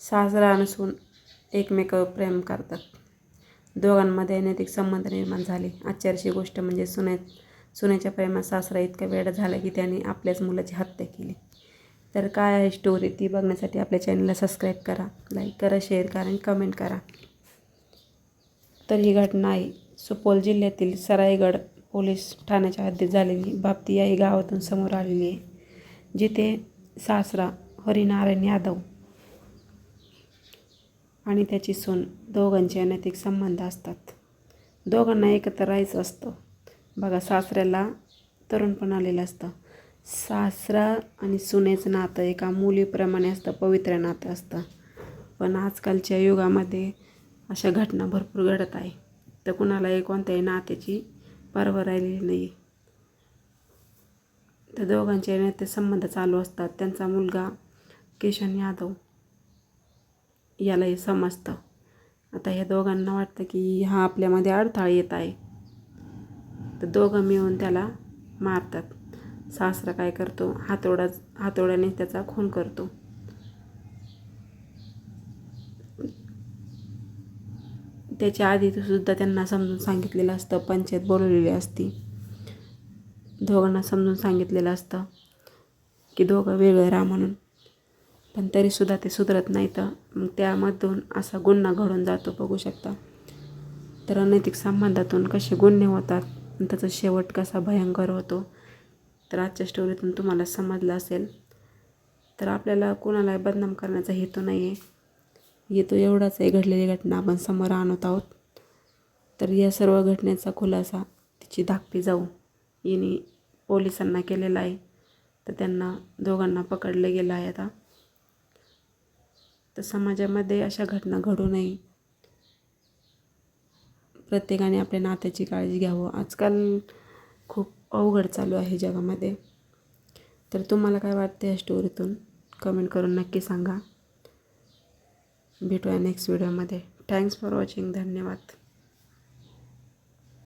सासरा आणि सून एकमेकावर प्रेम करतात. दोघांमध्ये अनैतिक संबंध निर्माण झाले. आश्चर्याची गोष्ट म्हणजे सुनेच्या प्रेमात सासरा इतका वेडा झाला की त्याने आपल्याच मुलाची हत्या केली. तर काय आहे स्टोरी ती बघण्यासाठी आपल्या चॅनलला सबस्क्राईब करा, लाईक करा, शेअर करा आणि कमेंट करा. तर ही घटना आहे सुपौल जिल्ह्यातील सराईगड पोलीस ठाण्याच्या हद्दीत झालेली बाबती या गावातून समोर आलेली आहे, जिथे सासरा हरिनारायण यादव आणि त्याची सून दोघांचे अनैतिक संबंध असतात. दोघांना एकत्र राहायचं असतं. बघा, सासऱ्याला तरुणपण आलेलं असतं. सासरा आणि सुनेचं नातं एका मुलीप्रमाणे असतं, पवित्र नातं असतं. पण आजकालच्या युगामध्ये अशा घटना भरपूर घडत आहे. तर कुणालाही कोणत्याही नात्याची पर्वा राहिलेली नाही. तर दोघांचे नाते संबंध चालू असतात. त्यांचा मुलगा किशन यादव याला हे समजतं. आता ह्या दोघांना वाटतं की हा आपल्यामध्ये अडथळा येत आहे. तर दोघं मिळून त्याला मारतात. सासरा काय करतो, हातोड्याने त्याचा खून करतो. त्याच्या आधी सुद्धा त्यांना समजून सांगितलेलं असतं, पंचायत बोलवलेली असती. दोघांना समजून सांगितलेलं असतं की दोघं वेगळं राहा म्हणून. पण तरीसुद्धा ते सुधरत नाही. तर मग त्यामधून असा गुन्हा घडून जातो, बघू शकता. तर अनैतिक संबंधातून कसे गुन्हे होतात आणि त्याचा शेवट कसा भयंकर होतो, तर आजच्या स्टोरीतून तुम्हाला समजलं असेल. तर आपल्याला कोणाला बदनाम करण्याचा हेतू नाही आहे. हेतू एवढाच आहे, घडलेली घटना आपण समोर आणत आहोत. तर या सर्व घटनेचा खुलासा तिची धाकटी जाऊ हिने पोलिसांना केलेला आहे. तर त्यांना दोघांना पकडलं गेलं आहे आता. तर समाजामध्ये अशा घटना घडू नये. प्रत्येकाने आपल्या नात्याची काळजी घ्यावं. आजकाल खूप अवघड चालू आहे जगामध्ये. तर तुम्हाला काय वाटतं या स्टोरीतून कमेंट करून नक्की सांगा. भेटूया नेक्स्ट व्हिडिओमध्ये. Thanks for watching. धन्यवाद.